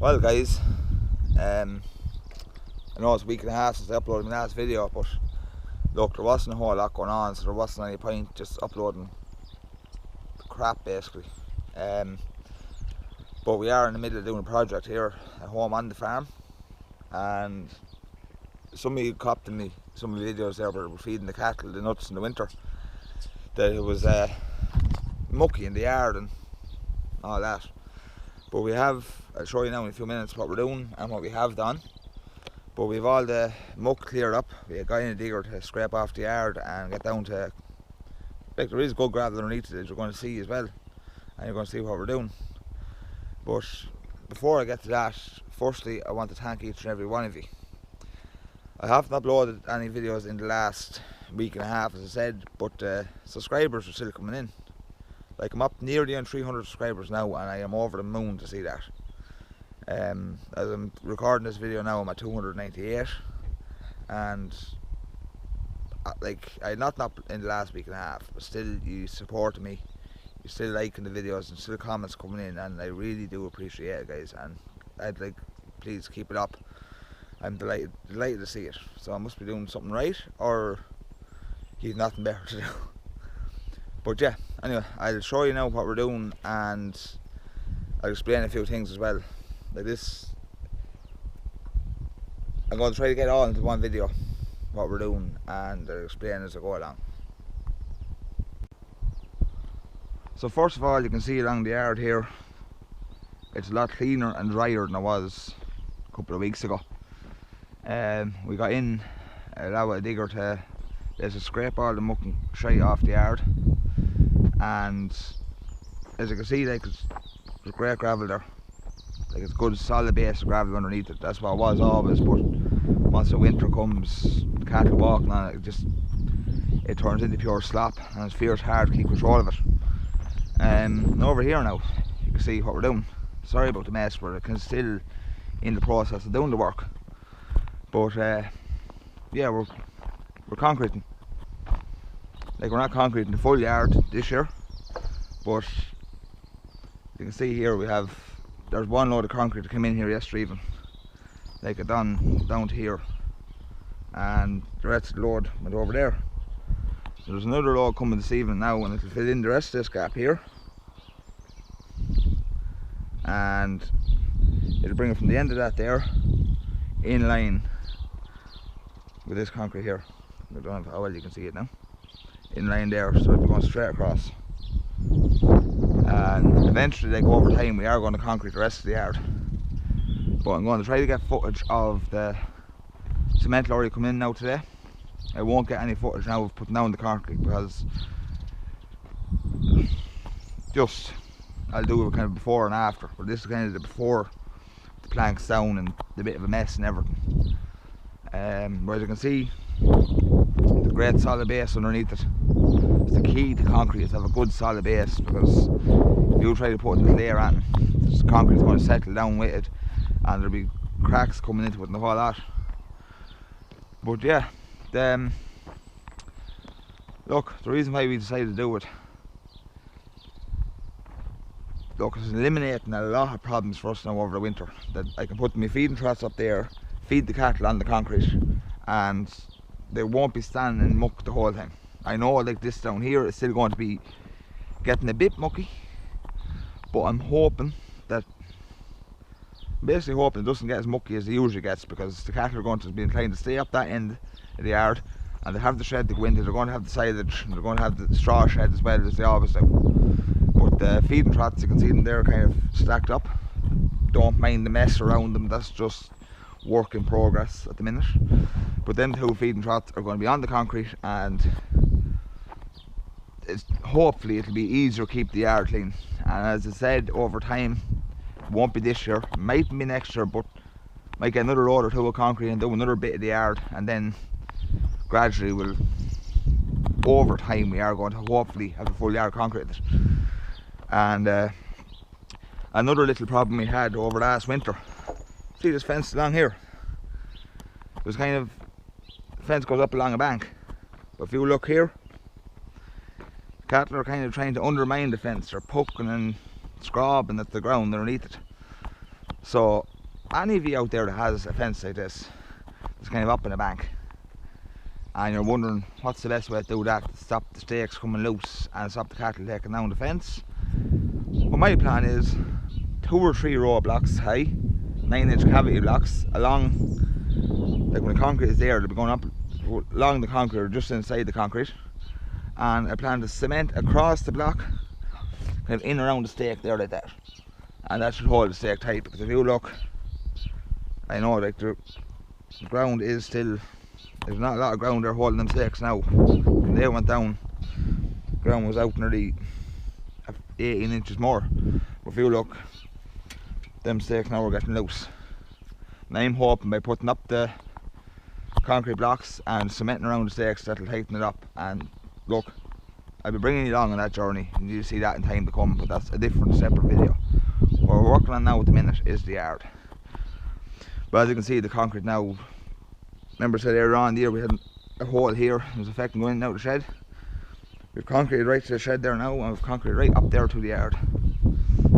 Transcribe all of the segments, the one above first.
Well guys, I know it's a week and a half since I uploaded my last video, but look, there wasn't a whole lot going on, so there wasn't any point just uploading crap basically. But we are in the middle of doing a project here at home on the farm, and some of you copped in me some of the videos there where we're feeding the cattle the nuts in the winter, that it was mucky in the yard and all that. But we have, I'll show you now in a few minutes what we're doing and what we have done. But we've all the muck cleared up. We have a guy in a digger to scrape off the yard and get down to, like, there is good gravel underneath it that you're going to see as well, and you're going to see what we're doing. But before I get to that, firstly I want to thank each and every one of you. I haven't uploaded any videos in the last week and a half, as I said, but subscribers are still coming in. Like, I'm up nearly on 300 subscribers now, and I am over the moon to see that. As I'm recording this video now, I'm at 298, and like, I not in the last week and a half, but still you supported me, you're still liking the videos and still comments coming in, and I really do appreciate it, guys. And I'd like, please keep it up. I'm delighted to see it. So I must be doing something right, or you've nothing better to do. But yeah, anyway, I'll show you now what we're doing, and I'll explain a few things as well. Like this, I'm going to try to get all into one video what we're doing, and I'll explain as I go along. So first of all, you can see along the yard here, it's a lot cleaner and drier than it was a couple of weeks ago. We got in, allowed a digger to scrape all the muck and shite off the yard, and as you can see, like, there's great gravel there. Like, it's good solid base of gravel underneath it. That's what it was always, but once the winter comes, the cattle walking on it, it turns into pure slop, and it's fierce hard to keep control of it. And over here now, you can see what we're doing. Sorry about the mess, but I'm still in the process of doing the work. But yeah, we're concreting. Like, we're not concreting the full yard this year, but you can see here there's one load of concrete that came in here yesterday evening, like it down to here, and the rest of the load went over there. So there's another load coming this evening now, and it'll fill in the rest of this gap here, and it'll bring it from the end of that there in line with this concrete here. I don't know how well you can see it now. In line there, so it'll be going straight across. And eventually, like, over time, we are going to concrete the rest of the yard. But I'm going to try to get footage of the cement lorry come in now today. I won't get any footage now of putting down the concrete, because I'll do it kind of before and after. But this is kind of the before, the planks down and the bit of a mess and everything. Whereas you can see, the great solid base underneath it. It's the key to concrete, is to have a good solid base, because if you try to put a layer on, the concrete is going to settle down with it, and there'll be cracks coming into it and the whole lot. But yeah, look, the reason why we decided to do it, look, it's eliminating a lot of problems for us now over the winter. That I can put my feeding troughs up there, feed the cattle on the concrete, and they won't be standing in muck the whole time. I know, like, this down here is still going to be getting a bit mucky, but I'm hoping that, basically hoping it doesn't get as mucky as it usually gets, because the cattle are going to be inclined to stay up that end of the yard, and they have the shed to go into. They're going to have the silage, and they're going to have the straw shed as well, as they always do. But the feeding troughs, you can see them there kind of stacked up. Don't mind the mess around them, that's just work in progress at the minute. But then the two feeding troughs are going to be on the concrete, and hopefully it'll be easier to keep the yard clean. And as I said, over time, it won't be this year, might be next year, but might get another load or two of concrete and do another bit of the yard, and then gradually over time we are going to hopefully have a full yard concreted. And another little problem we had over last winter, see this fence along here, there's kind of, the fence goes up along a bank, but if you look here, cattle are kind of trying to undermine the fence. They're poking and scrubbing at the ground underneath it. So any of you out there that has a fence like this, it's kind of up in the bank, and you're wondering what's the best way to do that to stop the stakes coming loose and stop the cattle taking down the fence, well, my plan is 2 or 3 row blocks high, 9-inch cavity blocks along, like when the concrete is there, they'll be going up along the concrete or just inside the concrete, and I plan to cement across the block kind of in around the stake there like that, and that should hold the stake tight. Because if you look, I know like the ground is still, there's not a lot of ground there holding them stakes now. When they went down, the ground was out nearly 18 inches more. But if you look, them stakes now are getting loose, and I'm hoping by putting up the concrete blocks and cementing around the stakes that'll tighten it up. And look, I'll be bringing you along on that journey, and you'll see that in time to come, but that's a different separate video. What we're working on now at the minute is the yard. But as you can see, the concrete now, remember I said earlier on in the year we had a hole here, it was affecting going in and out of the shed. We've concreted right to the shed there now, and we've concreted right up there to the yard.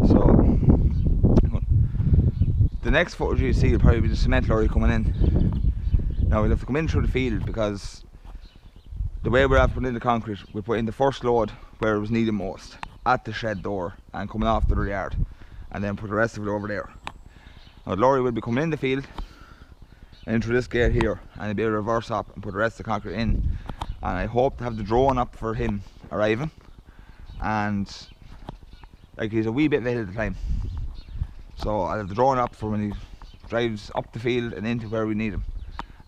So the next footage you see will probably be the cement lorry coming in. Now we'll have to come in through the field, because the way we're putting in the concrete, we put in the first load where it was needed most, at the shed door and coming off to the yard, and then put the rest of it over there. Now the lorry will be coming in the field and through this gate here, and he'll be able to reverse up and put the rest of the concrete in. And I hope to have the drone up for him arriving, and like he's a wee bit late at the time, so I'll have the drone up for when he drives up the field and into where we need him.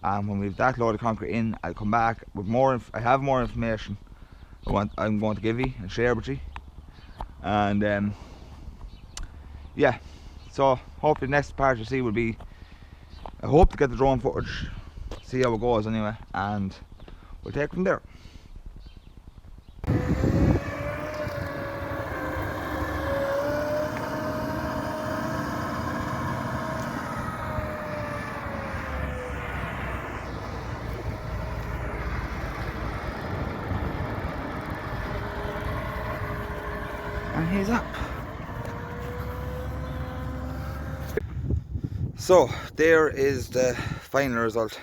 And when we've that load of concrete in, I'll come back with more. I have more information I'm going to give you and share with you. And yeah, so hopefully the next part you see will be, I hope to get the drone footage, see how it goes anyway, and we'll take it from there. And he's up. So there is the final result.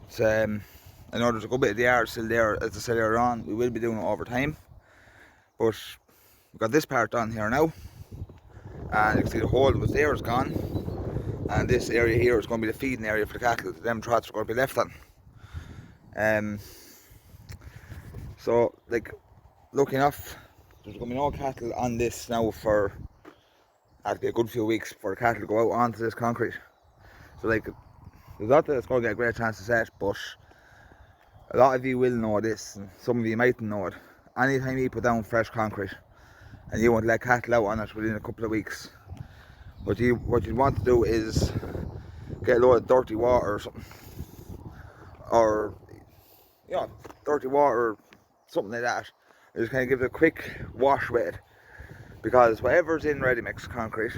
It's, I know there's a good bit of the yard still there, as I said earlier on. We will be doing it over time, but we've got this part done here now, and you can see the hole that was there is gone, and this area here is going to be the feeding area for the cattle. Them trots are going to be left on. So like, lucky enough, there's going to be no cattle on this now for a good few weeks before the cattle go out onto this concrete. So like, there's not that it's going to get a great chance to set, but a lot of you will know this, and some of you mightn't know it. Anytime you put down fresh concrete and you want to let cattle out on it within a couple of weeks, what you want to do is get a load of dirty water or something, or dirty water or something like that. Just kind of give it a quick wash with it, because whatever's in ready mix concrete,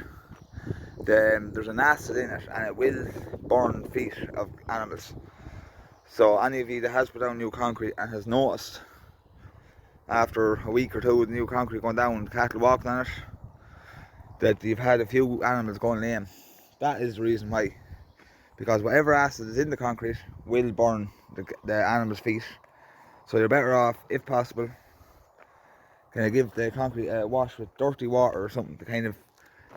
there's an acid in it, and it will burn feet of animals. So any of you that has put down new concrete and has noticed after a week or two with the new concrete going down, the cattle walking on it, that you've had a few animals going lame, that is the reason why. Because whatever acid is in the concrete will burn the animal's feet. So you're better off, if possible, kind of give the concrete a wash with dirty water or something to kind of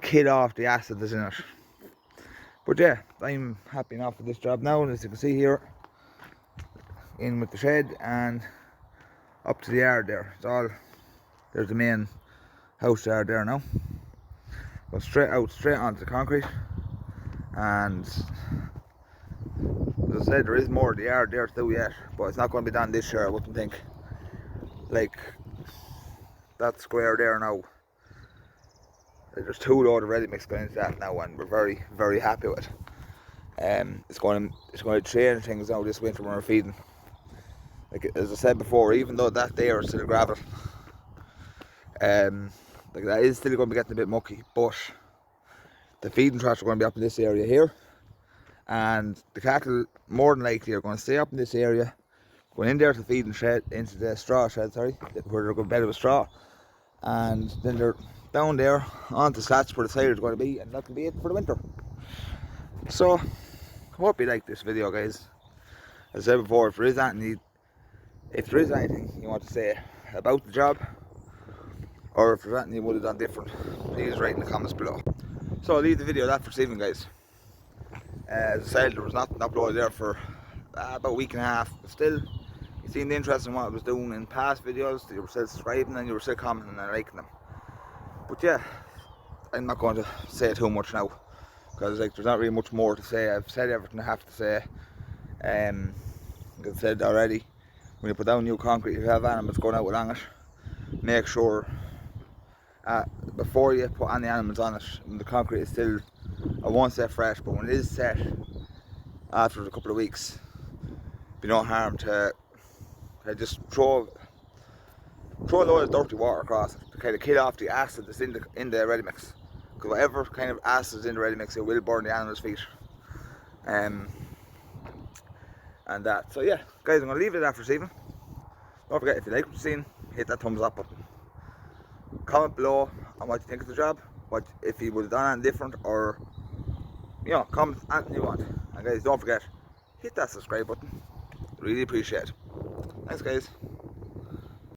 kill off the acid that's in it. But yeah, I'm happy enough with this job now, and as you can see here, in with the shed and up to the yard there. It's all, there's the main house yard there now. Go straight onto the concrete, and as I said, there is more of the yard there to do yet, but it's not going to be done this year, I wouldn't think. Like, that square there now, there's 2 load of ready mix going into that now, and we're very, very happy with it. It's going to change things now this winter when we're feeding. Like, as I said before, even though that there is still gravel, like, that is still going to be getting a bit mucky, but the feeding troughs are going to be up in this area here, and the cattle more than likely are going to stay up in this area, going in there to the feeding shed, into the straw shed, sorry, where they're going to bed with straw, and then they're down there onto slats where the tire is going to be, and that'll be it for the winter. So I hope you like this video, guys. As I said before, if there is anything you want to say about the job, or if there's anything you would have done different, please write in the comments below. So I'll leave the video that for this evening, guys. As I said, there was nothing uploaded there for about a week and a half, but still, you seemed interested in what I was doing in past videos. You were still subscribing and you were still commenting and liking them. But yeah, I'm not going to say too much now, because like there's not really much more to say. I've said everything I have to say. Like I said already, when you put down new concrete, if you have animals going out along it, make sure before you put any animals on it, when the concrete is still, I won't say fresh, but when it is set after a couple of weeks, be no harm to just throw a load of dirty water across it to kind of kill off the acid that's in the ready mix, because whatever kind of acid is in the ready mix, it will burn the animal's feet. And that. So yeah, guys, I'm going to leave it there for this evening. Don't forget, if you like what you've seen, hit that thumbs up button. Comment below on what you think of the job, what if you would have done anything different, or comment anything you want. And guys, don't forget, hit that subscribe button. Really appreciate it. Thanks, guys.